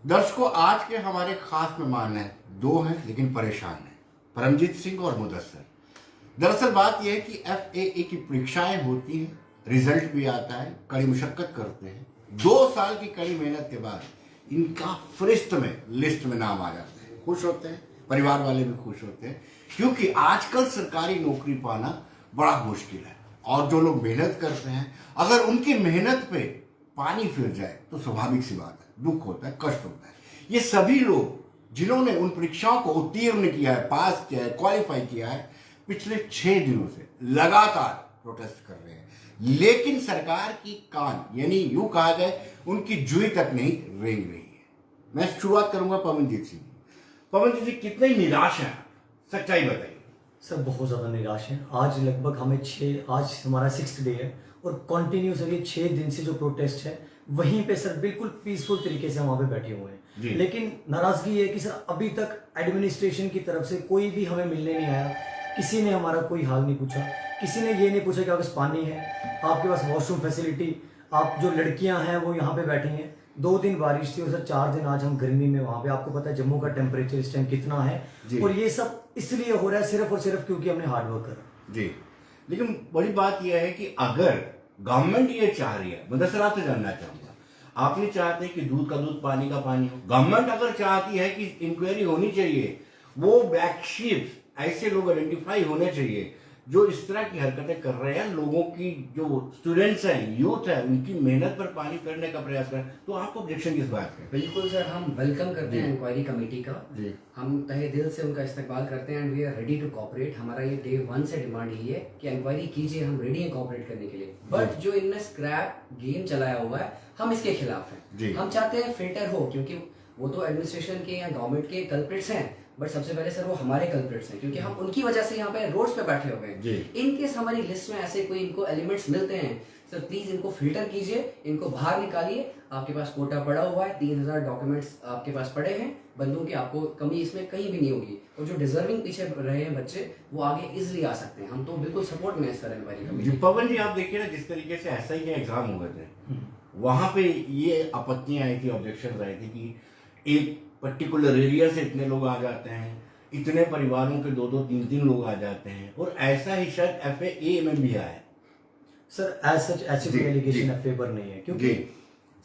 दर्शकों, आज के हमारे खास मेहमान हैं, दो हैं लेकिन परेशान हैं, परमजीत सिंह और मुदस्सर। दरअसल बात यह है कि FAA की परीक्षाएं होती हैं, रिजल्ट भी आता है, कड़ी मुशक्कत करते हैं। 2 साल की कड़ी मेहनत के बाद इनका फरिश्त में लिस्ट में नाम आ जाता है। खुश होते हैं, परिवार वाले भी खुश होते हैं, क्योंकि आजकल सरकारी नौकरी पाना बड़ा मुश्किल है। और जो लोग मेहनत करते हैं, अगर उनकी मेहनत पे पानी फिर जाए तो स्वाभाविक सी बात है, दुख होता है, कष्ट होता है। ये सभी लोग जिन्होंने उन परीक्षाओं को उत्तीर्ण किया है, पास किया है, क्वालिफाई किया है, पिछले 6 दिनों से लगातार प्रोटेस्ट कर रहे हैं, लेकिन सरकार की कान, यानी यूं कहा जाए उनकी जुई तक नहीं रेंग रही है। मैं शुरुआत करूंगा पवनजीत सिंह। पवनजीत जी, कितने निराश हैं, सच्चाई बताइए। सर बहुत ज़्यादा निराश हैं। आज लगभग हमें आज हमारा 6th डे है और कंटिन्यूस अभी 6 दिन से जो प्रोटेस्ट है वहीं पे सर बिल्कुल पीसफुल तरीके से वहाँ पे बैठे हुए हैं। लेकिन नाराज़गी ये है कि सर अभी तक एडमिनिस्ट्रेशन की तरफ से कोई भी हमें मिलने नहीं आया। किसी ने हमारा कोई हाल नहीं पूछा, किसी ने ये नहीं पूछा कि आपके पास पानी है, आपके पास वॉशरूम फैसिलिटी, आप जो लड़कियां हैं वो यहाँ पे बैठी हैं। 2 दिन बारिश थी और सर 4 दिन आज हम गर्मी में वहाँ पे। आपको पता है जम्मू का टेम्परेचर इस टाइम कितना है, और ये सब इसलिए हो रहा है सिर्फ और सिर्फ क्योंकि हमने हार्ड वर्क करा। जी, लेकिन बड़ी बात यह है कि अगर गवर्नमेंट ये चाह रही है, मुदस्सर आपसे जानना चाहूंगा, आप नहीं चाहते कि दूध का दूध पानी का पानी हो? गवर्नमेंट अगर चाहती है कि इंक्वायरी होनी चाहिए, वो ब्लैक शीप्स, ऐसे लोग आइडेंटिफाई होने चाहिए जो इस तरह की हरकतें कर रहे हैं, लोगों की जो स्टूडेंट्स हैं, यूथ है, उनकी मेहनत पर पानी फेरने का प्रयास करें, तो आपको ऑब्जेक्शन किस बात का? बिल्कुल सर, हम वेलकम करते हैं इंक्वायरी कमेटी का। हम तहे दिल से उनका इस्तेमाल करते हैं and we are ready to cooperate. हमारा ये डे 1 से डिमांड यही है कि इंक्वायरी कीजिए, हम रेडी हैं कोऑपरेट करने के लिए। बट जो इनने स्क्रैप गेम चलाया हुआ है, हम इसके खिलाफ हैं। हम चाहते हैं फिल्टर हो, क्योंकि वो तो एडमिनिस्ट्रेशन के या गवर्नमेंट के कल्प्रिट्स हैं, बट सबसे पहले सर वो हमारे कल्प्रिट्स हैं, क्योंकि हम उनकी वजह से यहाँ पे रोड्स पे बैठे हुए हैं। इनकेस हमारी लिस्ट में ऐसे कोई इनको एलिमेंट्स मिलते हैं सर, प्लीज इनको फिल्टर कीजिए, इनको बाहर निकालिए। आपके पास कोटा पड़ा हुआ है, 3000 डॉक्यूमेंट्स आपके पास पड़े हैं, बंदों की आपको कमी इसमें कहीं भी नहीं होगी। और जो डिजर्विंग पीछे रहे हैं बच्चे, वो आगे इजिली आ सकते हैं। हम तो बिल्कुल सपोर्ट में है सर इंक्वायरी कमेटी। पवन जी, आप देखिए ना, जिस तरीके से ऐसा ही एग्जाम हुए थे, वहां पे ये आपत्तियां आई थी, ऑब्जेक्शन आए थे कि एक पर्टिकुलर एरिया से इतने लोग आ जाते हैं, इतने परिवारों के 2-2, 3-3 लोग आ जाते हैं, और ऐसा ही शायद FAA में भी आया। सर एज सच ऐसे कोई एलिगेशन FAA पर नहीं है, क्योंकि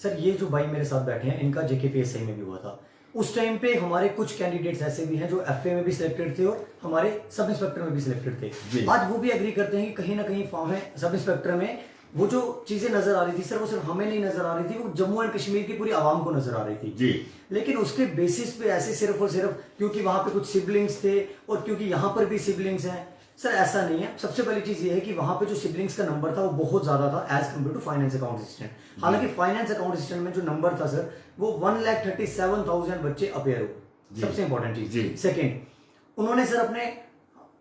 सर ये जो भाई मेरे साथ बैठे हैं, इनका JKPSI में भी हुआ था। उस टाइम पे हमारे कुछ कैंडिडेट्स ऐसे भी हैं जो FAA में भी सिलेक्टेड थे और हमारे सब इंस्पेक्टर में भी सिलेक्टेड थे। आज वो भी एग्री करते हैं कि कहीं ना कहीं फॉर्म है सब इंस्पेक्टर में वो जो चीजें नजर आ रही थी सर, वो सिर्फ हमें नहीं नजर आ रही थी, वो जम्मू एंड कश्मीर की पूरी आवाम को नजर आ रही थी। लेकिन उसके बेसिस पे ऐसे सिर्फ और सिर्फ क्योंकि वहां पे कुछ सिबलिंग्स थे और क्योंकि यहाँ पर भी सिबलिंग्स हैं, सर ऐसा नहीं है। सबसे पहली चीज ये है कि वहां पे जो सिबलिंग्स का नंबर था वो बहुत ज्यादा था as compared to finance account assistant. हालांकि फाइनेंस अकाउंट असिस्टेंट में जो नंबर था सर, वो 1,37,000 बच्चे अपेयर हुए। सबसे इंपॉर्टेंट चीज। सेकेंड, उन्होंने सर अपने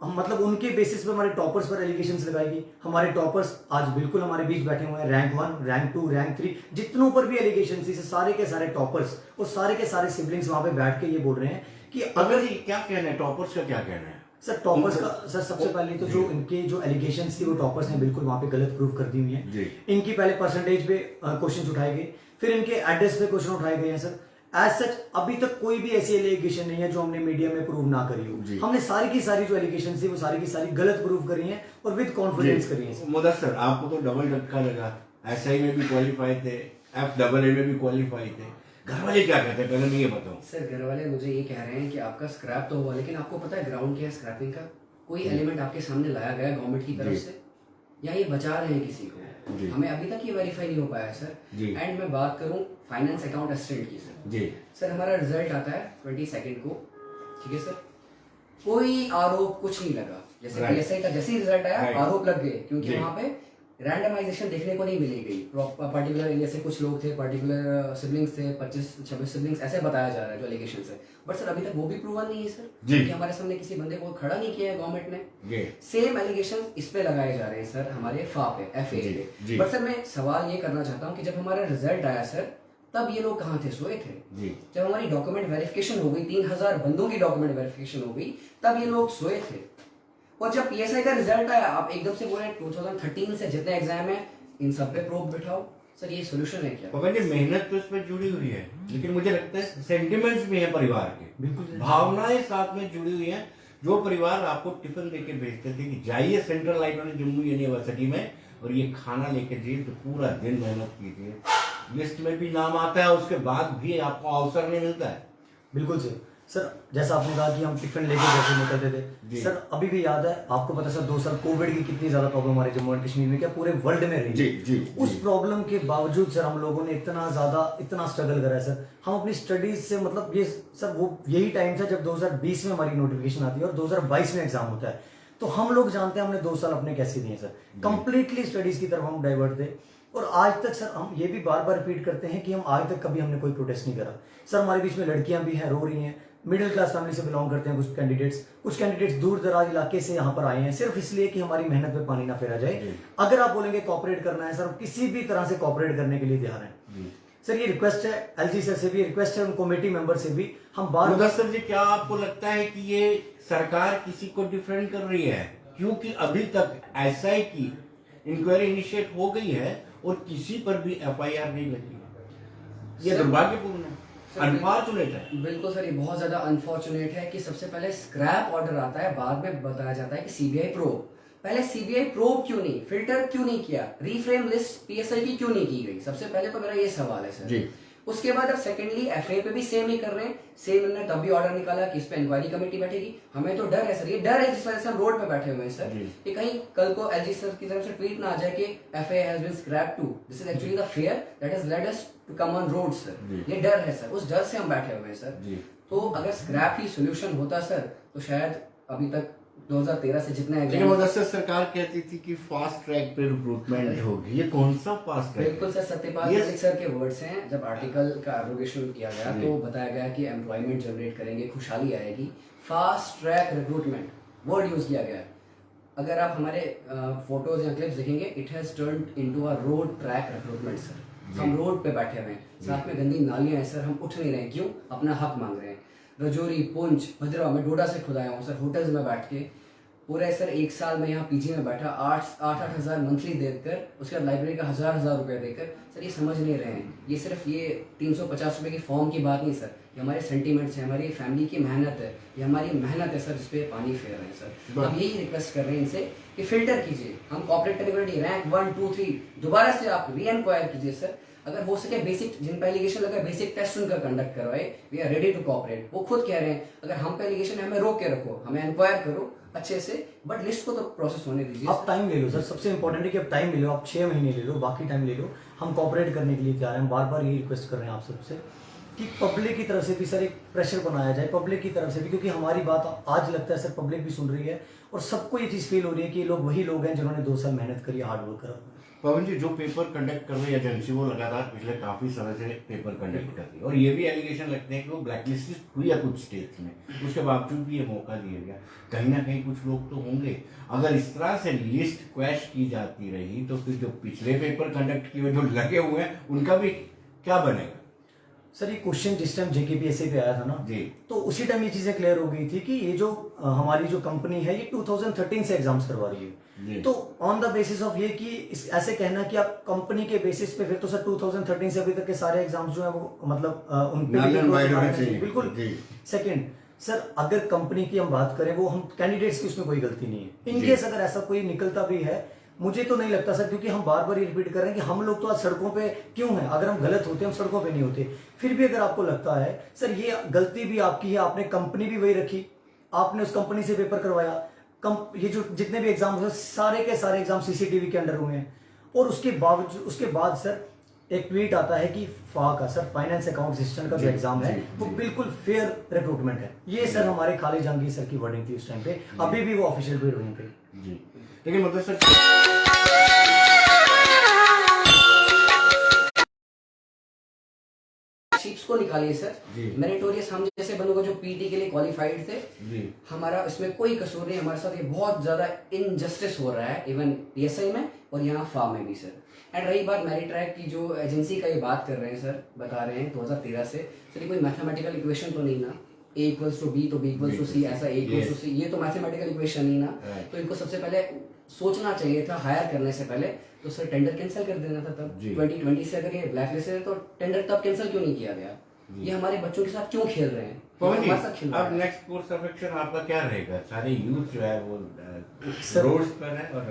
मतलब उनके बेसिस पे हमारे टॉपर्स पर एलिगेशंस लगाएगी। हमारे टॉपर्स आज बिल्कुल हमारे बीच बैठे हुए हैं, रैंक 1, रैंक 2, रैंक 3, जितनों पर भी एलिगेशन थी, सारे के सारे टॉपर्स और सारे के सारे सिबलिंग्स वहां पे बैठ के ये बोल रहे हैं कि अगर ये क्या कहना है, टॉपर्स का क्या कहना है? सर टॉपर्स का सर सबसे पहले तो जो इनके जो एलिगेशंस थी वो टॉपर्स ने बिल्कुल वहां पे गलत प्रूव कर दी हुई है। इनकी पहले परसेंटेज पे क्वेश्चन उठाए गए, फिर इनके एड्रेस पे क्वेश्चन उठाए गए हैं। सर एज सच अभी तक कोई भी ऐसी एलिगेशन नहीं है जो हमने मीडिया में प्रूव ना करी हो। हमने सारी की सारी जो एलिगेशन थी वो सारी की सारी गलत प्रूव करी हैं और विद कॉन्फिडेंस करी हैं। मुदस्सर, आपको तो डबल धक्का लगा, SI में भी क्वालिफाई थे, FAA में भी क्वालिफाई थे, घर वाले क्या कहते हैं पहले मैं ये बताऊं? सर घर वाले मुझे ये कह रहे हैं कि आपका स्क्रैप तो हुआ, लेकिन आपको पता है ग्राउंड क्या है स्क्रैपिंग का? कोई एलिमेंट आपके सामने लाया गया गवर्नमेंट की तरफ से, या ये बचा रहे हैं किसी को? हमें अभी तक ये वेरीफाई नहीं हो पाया है सर। एंड मैं बात करूं फाइनेंस अकाउंट असिस्टेंट की सर, हमारा रिजल्ट आता है 22 को, ठीक है सर। कोई आरोप कुछ नहीं लगा, जैसे PSI का जैसे ही रिजल्ट आया आरोप लग गए, क्योंकि वहां पे रैंडमाइजेशन देखने को नहीं मिली गई। पर्टिकुलर जैसे कुछ लोग थे, पर्टिकुलर सिबलिंग्स थे, 25-26 सिबलिंग्स, ऐसे बताया जा रहा है जो एलिगेशन है। बट सर अभी तक वो भी प्रूवन नहीं है सर, क्योंकि हमारे सामने किसी बंदे को खड़ा नहीं किया है गवर्नमेंट ने। सेम एलिगेशन इस पे लगाए जा रहे हैं सर हमारे FAA पे। बट सर मैं सवाल ये करना चाहता हूँ कि जब हमारा रिजल्ट आया सर, तब ये लोग कहाँ थे? सोए थे। जब हमारी डॉक्यूमेंट वेरिफिकेशन हो गई, 3000 बंदों की डॉक्यूमेंट वेरिफिकेशन हो गई, तब ये लोग सोए थे। और जब PSI का रिजल्ट आया, आप एकदम से बोले 2013 से जितने एग्जाम है इन सब पे प्रोब बिठाओ, सर ये सोल्यूशन है क्या? पवन जी, मेहनत तो इस पर जुड़ी हुई है, लेकिन मुझे लगता है सेंटिमेंट्स भी हैं परिवार के, बिल्कुल भावनाएं साथ में जुड़ी हुई हैं। जो परिवार आपको टिफिन देके भेजते थे कि जाइए सेंट्रल लाइट वाले जम्मू यूनिवर्सिटी में और ये खाना लेके जाइए, तो पूरा दिन मेहनत कीजिए, लिस्ट में भी नाम आता है, उसके बाद भी आपको अवसर नहीं मिलता है। बिल्कुल सर जैसा आपने कहा कि हम टिफिन लेके जैसे निकलते थे सर, अभी भी याद है आपको पता है सर 2 साल कोविड की कितनी ज्यादा प्रॉब्लम हमारे जम्मू एंड कश्मीर में, क्या पूरे वर्ल्ड में रही। जी। उस प्रॉब्लम के बावजूद सर हम लोगों ने इतना स्ट्रगल करा है सर। हम अपनी स्टडीज से मतलब ये सर वो यही टाइम था जब 2020 में हमारी नोटिफिकेशन आती है और 2022 में एग्जाम होता है, तो हम लोग जानते हैं हमने 2 साल अपने कैसे दिए सर, कंप्लीटली स्टडीज की तरफ हम डाइवर्ट थे। और आज तक सर हम ये भी बार बार रिपीट करते हैं कि हम आज तक कभी हमने कोई प्रोटेस्ट नहीं करा सर। हमारे बीच में लड़कियां भी हैं, रो रही हैं, मिडिल क्लास फैमिली से बिलोंग करते हैं कुछ कैंडिडेट्स दूर दराज इलाके से यहाँ पर आए हैं सिर्फ इसलिए कि हमारी मेहनत पे पानी ना फेरा जाए। अगर आप बोलेंगे कॉपरेट करना है सर, किसी भी तरह से कॉपरेट करने के लिए तैयार हैं सर। ये रिक्वेस्ट है एलजी सर से भी, रिक्वेस्ट है उन कमेटी मेंबर से भी। हम बार मुदस्सिर जी, क्या आपको लगता है कि ये सरकार किसी को डिफेंड कर रही है? क्योंकि अभी तक एसआई की इंक्वायरी इनिशिएट हो गई है और किसी पर भी एफआईआर नहीं लगी है। ये दुर्भाग्यपूर्ण है, अनफॉर्चुनेट है। बिल्कुल सर, ये बहुत ज्यादा अनफॉर्चुनेट है कि सबसे पहले स्क्रैप ऑर्डर आता है, बाद में बताया जाता है कि सीबीआई प्रोब। पहले सीबीआई प्रोब क्यों नहीं, फिल्टर क्यों नहीं किया, रीफ्रेम लिस्ट पीएसआई की क्यों नहीं की गई? सबसे पहले तो मेरा ये सवाल है सर जी। उसके बाद अब सेकेंडली एफआईआर पे भी सेम ही कर रहे हैं। सेम इन्होंने तब भी ऑर्डर निकाला कि इस पे इंक्वायरी कमेटी बैठेगी। हमें तो डर है सर, ये डर है जिस वजह से हम रोड पे बैठे हुए हैं सर, कि कहीं कल को एलजी सर की तरफ से ट्वीट ना आ जाए कि FIR has been scrapped too. This is actually the fear that has led us to come on road sir. ये डर है सर, उस डर से हम बैठे हुए हैं सर। तो अगर स्क्रैप ही सोल्यूशन होता सर, तो शायद अभी तक 2013 से जितना लेकिन मुदस्सिर, सरकार कहती थी कि फास्ट ट्रैक पे रिक्रूटमेंट होगी, ये कौन सा फास्ट ट्रैक? बिल्कुल सर, सत्यपाल मलिक सर के वर्ड्स हैं। जब आर्टिकल का एब्रोगेशन किया गया तो बताया गया कि एम्प्लॉयमेंट जनरेट करेंगे, खुशहाली आएगी, fast track recruitment word use किया गया है। अगर आप हमारे फोटोज या क्लिप्स देखेंगे, it has turned into a road track recruitment sir. हम रोड पे बैठे हुए हैं, साथ में गंदी नालियां हैं सर, हम उठ नहीं रहे हैं। क्यों? अपना हक मांग रहे हैं। रजौरी, पुंछ, भद्रवा, मैं डोडा से खुद आया हूँ सर, होटल्स में बैठ के पूरे सर 1 साल में यहाँ पीजी में बैठा 8 हज़ार मंथली देकर, उसके बाद लाइब्रेरी का हज़ार रुपए देकर। सर ये समझ नहीं रहे हैं, ये सिर्फ ये 350 रुपए की फॉर्म की बात नहीं सर, ये हमारे सेंटीमेंट्स हैं, हमारी फैमिली की मेहनत है, ये हमारी मेहनत है सर, जिसपे पानी फेर रहे हैं सर। हम यही रिक्वेस्ट कर रहे हैं इनसे कि फिल्टर कीजिए। हम कॉर्पोरेट कैटेगरी रैंक 1, 2, 3 दोबारा से आप री एनक्वायर कीजिए सर। अगर हो सके बेसिक, जिन पे एलिगेशन लगा बेसिक टेस्ट उनका कंडक्ट करवाए, we are ready to cooperate. वो खुद कह रहे हैं अगर हम पे एलिगेशन है हमें रोक के रखो, हमें एनक्वायर करो अच्छे से, बट लिस्ट को तो प्रोसेस होने दीजिए। आप टाइम ले लो सर, सबसे इंपॉर्टेंट है कि आप टाइम ले लो, आप 6 महीने ले लो, बाकी टाइम ले लो। हम कोऑपरेट करने के लिए तैयार हैं। बार बार ये रिक्वेस्ट कर रहे हैं आप सबसे कि पब्लिक की तरफ से भी सर एक प्रेशर बनाया जाए, पब्लिक की तरफ से भी, क्योंकि हमारी बात आज लगता है सर पब्लिक भी सुन रही है और सबको ये चीज़ फील हो रही है कि ये लोग वही लोग हैं जिन्होंने 2 साल मेहनत करी, हार्ड वर्क करा। पवन जी, जो पेपर कंडक्ट कर रही एजेंसी वो लगातार पिछले काफी समय से पेपर कंडक्ट कर रही है और ये भी एलिगेशन लगते हैं कि वो ब्लैकलिस्टेड हुई है कुछ स्टेट्स में, उसके बावजूद भी ये मौका दिया गया। कहीं ना कहीं कुछ लोग तो होंगे, अगर इस तरह से लिस्ट क्वैश की जाती रही तो फिर जो पिछले पेपर कंडक्ट किए जो लगे हुए हैं उनका भी क्या बनेगा? सर ये क्वेश्चन जिस टाइम जेकेपीएससी पे आया था ना जी, तो उसी टाइम ये चीजें क्लियर हो गई थी कि ये जो हमारी जो कंपनी है ये 2013 से एग्जाम्स करवा रही है। तो ऑन द बेसिस ऑफ ये कि ऐसे कहना कि आप कंपनी के बेसिस पे, फिर तो सर 2013 से अभी तक के सारे एग्जाम्स जो है वो मतलब उन पे बिल्कुल। सेकंड सर, अगर कंपनी की हम बात करें, वो हम कैंडिडेट्स की उसमें कोई गलती नहीं है। इनकेस अगर ऐसा कोई निकलता भी है, मुझे तो नहीं लगता सर, क्योंकि हम बार बार ये रिपीट कर रहे हैं कि हम लोग तो आज सड़कों पे क्यों हैं। अगर हम गलत होते हम सड़कों पे नहीं होते। फिर भी अगर आपको लगता है सर ये गलती भी आपकी है, आपने कंपनी भी वही रखी, आपने उस कंपनी से पेपर करवाया, ये जो जितने भी एग्जाम हुए सारे के सारे एग्जाम सीसीटीवी के अंडर हुए हैं, और उसके बाद सर एक ट्वीट आता है कि फा का सर फाइनेंस अकाउंट सिस्टम का जो एग्जाम है वो बिल्कुल फेयर रिक्रूटमेंट है। ये सर हमारे खालिद जहांगीर सर की वर्डिंग थी उस टाइम पे, अभी भी वो ऑफिशियल ट्वीट वहीं पे। जी, लेकिन मतलब सर शीट्स को निकालिए सर, मेरिटोरियस हम जैसे बनोगे जो पीटी के लिए क्वालिफाइड थे, हमारा इसमें कोई कसूर नहीं। हमारे साथ ये बहुत ज्यादा इनजस्टिस हो रहा है, इवन पीएसआई में और यहाँ फा में भी सर। एंड रही बात मैरिट्रैक की, जो एजेंसी का ये बात कर रहे हैं सर, बता रहे हैं 2013 से, सर ये कोई मैथमेटिकल इक्वेशन तो नहीं ना, A = B तो B = C, ऐसा A = C, ये तो मैथमेटिकल इक्वेशन नहीं ना। तो इनको सबसे पहले सोचना चाहिए था हायर करने से पहले, तो सर टेंडर कैंसिल कर देना था तब। जी। 2020 से अगर ये ब्लैक लिस्ट है तो टेंडर तब कैंसिल क्यों नहीं किया गया? ये हमारे बच्चों के साथ क्यों खेल रहे हैं? पवन जी, हमारे साथ खेल रहे अब हैं। नेक्स्ट कोर्स ऑफ एक्शन आपका क्या रहेगा? सारे यूथ जो है वो सर- रोड्स पर है और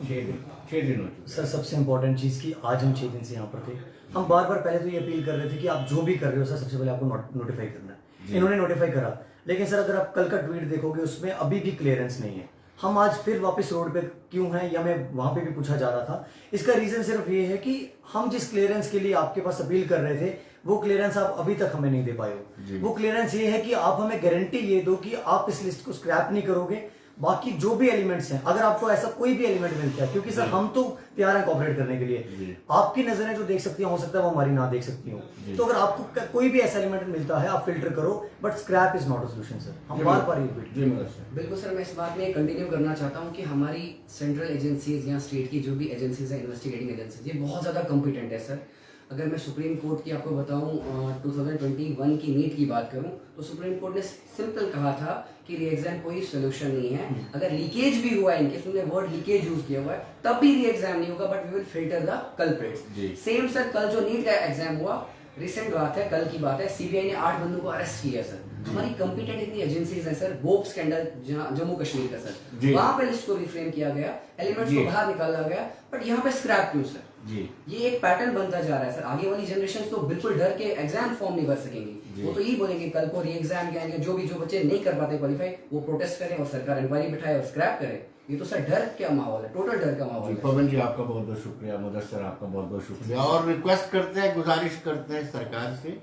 6 दिन हो चुके सर सबसे इम्पोर्टेंट चीज़ की आज हम 6 दिन से यहाँ पर थे, हम बार बार पहले तो ये अपील कर रहे थे कि आप जो भी कर रहे हो सर सबसे पहले आपको नोटिफाई करना है। इन्होंने नोटिफाई करा, लेकिन सर अगर आप कल का ट्वीट देखोगे उसमें अभी भी क्लियरेंस नहीं है। हम आज फिर वापस रोड पे क्यों हैं, या मैं वहाँ पे भी पूछा जा रहा था, इसका रीज़न सिर्फ ये है कि हम जिस क्लियरेंस के लिए आपके पास अपील कर रहे थे वो क्लियरेंस आप अभी तक हमें नहीं दे पाए हो। वो क्लियरेंस ये है कि आप हमें गारंटी ये दो कि आप इस लिस्ट को स्क्रैप नहीं करोगे, बाकी जो भी एलिमेंट्स हैं अगर आपको ऐसा कोई भी एलिमेंट मिलता है, क्योंकि सर हम तो तैयार हैं कोऑपरेट करने के लिए, आपकी नजरें जो देख सकती हैं हो सकता है वो हमारी ना देख सकती हो, तो अगर आपको कोई भी ऐसा एलिमेंट मिलता है आप फिल्टर करो, but scrap is not a solution sir. हम बार बार ये रिपीट जी मगर सर बिल्कुल सर, मैं इस बात में कंटिन्यू करना चाहता हूँ कि हमारी सेंट्रल एजेंसीज या स्टेट की जो भी एजेंसीज हैं, इन्वेस्टिगेटिंग एजेंसीज, ये बहुत ज़्यादा कॉम्पिटेंट है सर। अगर मैं सुप्रीम कोर्ट की आपको बताऊं 2021 की नीट की बात करूं तो सुप्रीम कोर्ट ने सिंपल कहा था कि री एग्जाम कोई सोल्यूशन नहीं है। अगर लीकेज भी हुआ है, इनके उन्होंने वर्ड लीकेज यूज किया हुआ है, तब भी री एग्जाम नहीं होगा, but we will filter the culprits. Same sir कल जो नीट का एग्जाम हुआ, रिसेंट बात है, कल की बात है, सीबीआई ने 8 बंदों को अरेस्ट किया सर। हमारी कंपिटेंट इतनी एजेंसीज हैं सर, बोप स्कैंडल जम्मू कश्मीर का सर, वहां पे लिस्ट को रिफ्रेम किया गया, एलिमेंट्स को बाहर निकाला गया, बट यहाँ पे स्क्रैप क्यों सर? जी ये एक पैटर्न बनता जा रहा है सर। आगे वाली जनरेशन तो बिल्कुल डर के एग्जाम फॉर्म नहीं भर सकेंगी, वो तो यही बोलेंगे कल को री एग्जाम के आएंगे, जो बच्चे नहीं कर पाते क्वालिफाई वो प्रोटेस्ट करें और सरकार इंक्वायरी बिठाए और स्क्रैप करे। ये तो सर डर का माहौल है, टोटल डर का माहौल है। पवन जी आपका बहुत बहुत शुक्रिया, मुदस्सर आपका बहुत बहुत शुक्रिया, और रिक्वेस्ट करते हैं, गुजारिश करते हैं सरकार से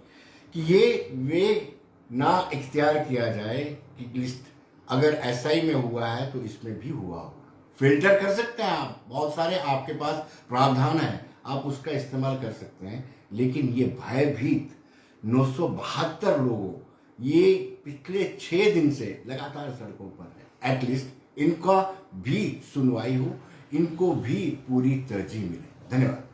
कि ये वे ना इख्तियार किया जाए कि लिस्ट अगर एसआई में हुआ है तो इसमें भी हुआ होगा। फिल्टर कर सकते हैं आप, बहुत सारे आपके पास प्रावधान है, आप उसका इस्तेमाल कर सकते हैं, लेकिन ये भयभीत 972 लोगों ये पिछले 6 दिन से लगातार सड़कों पर है। एटलीस्ट इनका भी सुनवाई हो, इनको भी पूरी तरजीह मिले। धन्यवाद।